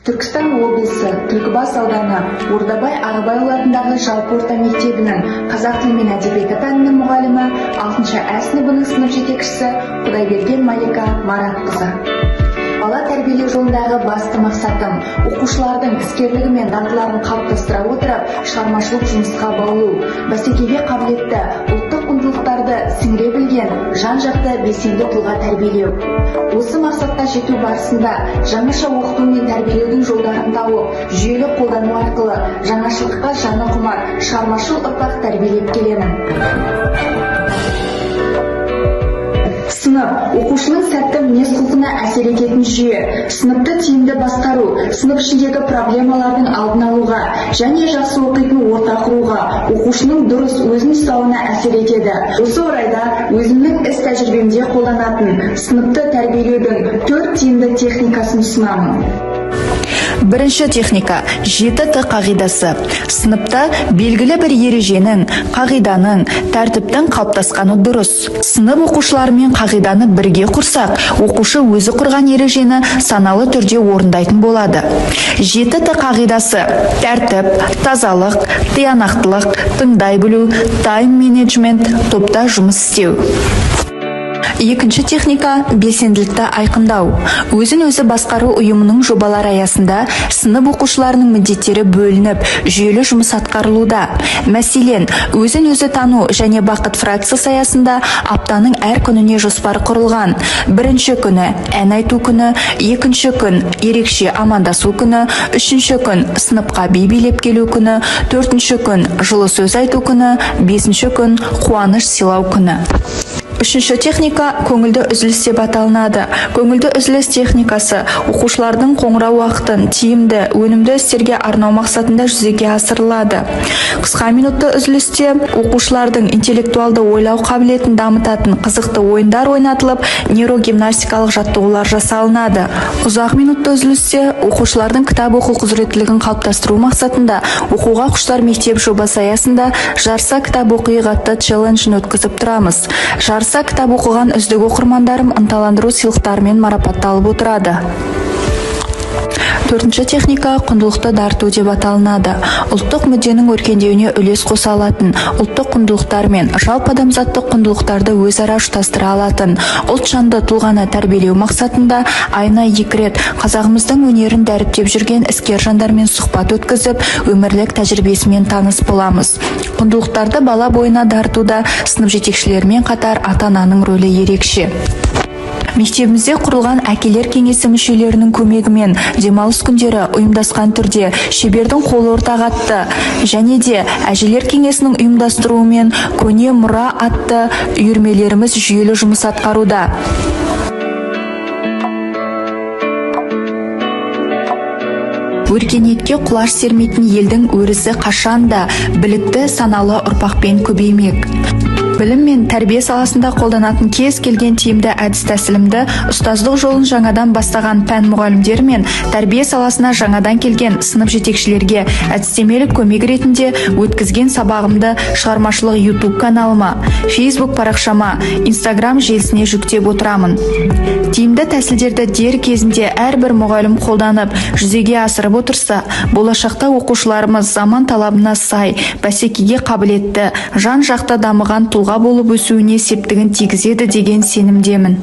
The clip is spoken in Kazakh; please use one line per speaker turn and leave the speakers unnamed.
Түркістан облысы Түлкібас ауданы Ордабай Ағыбайұлы атындағы жалпы орта мектебінің қазақ тілі мен әдебиеті пәнінің мұғалімі 6-шы А сыныбының сынып жетекшісі Құдайберген Малика Маратқызы. Бала тәрбиелеу жолындағы басты мақсатым оқушылардың іскерлігі мен дағдыларын қалыптастыра отырып, шығармашылық жұмысқа баулу, бәсекеге қабілетті, ұлттық құндылықтарды сіңіре білген, жан-жақты белсенді тұлға тәрбиелеу. Осы мақсатқа жету барысында жаңаша оқыту мен тәрбиелеудің жолдарын тауып, жүйелі қолдану арқылы жаңашылдыққа жаны құмар, шығармашыл ұрпақ тәрбиелеп келемін. Сынып – оқушының сәтті мінез-құлқына әсер ететін жүйе. Сыныпты тиімді басқару, сынып ішіндегі проблемалардың алдын алуға және жақсы оқитын орта құруға, оқушының дұрыс өзін ұстауына әсер етеді. Осы орайда өзімнің іс тәжірибемде қолданатын сыныпты тәрбиелеудің 4 тиімді техникасын ұсынамын.
Бірінші техника – 7Т қағидасы. Сыныпта белгілі бір ереженің, қағиданың, тәртіптің қалыптасқаны дұрыс. Сынып оқушыларымен қағиданы бірге құрсақ, оқушы өзі құрған ережені саналы түрде орындайтын болады. 7Т қағидасы – тәртіп, тазалық, тиянақтылық, тыңдай білу, тайм-менеджмент, топта жұмыс істеу. Екінші техника – белсенділікті айқындау. Өзін-өзі басқару ұйымының жобалар аясында сынып оқушыларының міндеттері бөлініп, жүйелі жұмыс атқарылуда. Мәселен, өзін-өзі тану және бақыт фракциясы аясында аптаның әр күніне жоспар құрылған. Бірінші күні – ән айту күні, екінші күн – ерекше амандасу күні, үшінші күн – сыныпқа би билеп келу күні, төртінші күн – жылы сөз айту күні, бесінші күн – қуаныш сыйлау күні. Үшінші техника көңілді үзіліс деп аталынады. Көңілді үзіліс техникасы оқушылардың қоңырау уақытын тиімді, өнімді істерге арнау мақсатында жүзеге асырылады. Қысқа минутты үзілісте оқушылардың интеллектуалды ойлау қабілетін дамытатын қызықты ойындар ойнатылып, нейрогимнастикалық жаттығулар жасалынады. Ұзақ минутты үзілісте оқушылардың кітап оқу құзыреттілігін қалыптастыру мақсатында оқуға құштар мектеп жобасы аясында жарыса кітап оқиық атты челленджін өткізіп тұрамыз. Жарыса кітап оқыған үздік оқырмандарым ынталандыру сыйлықтарымен марапатталып отырады. Төртінші техника құндылықты дарыту деп аталынады. Ұлттық мүдденің өркендеуіне үлес қоса алатын, ұлттық құндылықтар мен жалпы адамзаттық құндылықтарды өзара ұштастыра алатын, ұлтжанды тұлғаны тәрбиелеу мақсатында айына 2 рет қазағымыздың өнерін дәріптеп жүрген іскер жандармен сұхбат өткізіп, өмірлік тәжірибесімен таныс боламыз. Құндылықтарды бала бойына дарытуда сынып жетекшілермен қатар ата-ананың рөлі ерекше. Мектебімізде құрылған әкелер кеңесі мүшелерінің көмегімен демалыс күндері ұйымдасқан түрде шебердің қолы ортақ атты және де әжелер кеңесінің ұйымдастыруымен көне мұра атты үйірмелеріміз жүйелі жұмыс атқаруда. Өркениетке құлаш сермейтін елдің өрісі қашанда білікті саналы ұрпақпен көбеймек. Білім мен тәрбие саласында қолданатын кез келген тиімді әдіс тәсілімді ұстаздық жолын жаңадан бастаған пән мұғалімдер мен тәрбие саласына жаңадан келген сынып жетекшілерге әдістемелік көмек ретінде өткізген сабағымды шығармашылық YouTube каналыма, Facebook парақшама, Instagram желісіне жүктеп отырамын. Тиімді тәсілдерді дер кезінде әрбір мұғалім қолданып, жүзеге асырып отырса, болашақта оқушыларымыз заман талабына сай, бәсекеге қабілетті, жан-жақты дамыған тұлға болып өсуіне септігін тигізеді деген сенімдемін.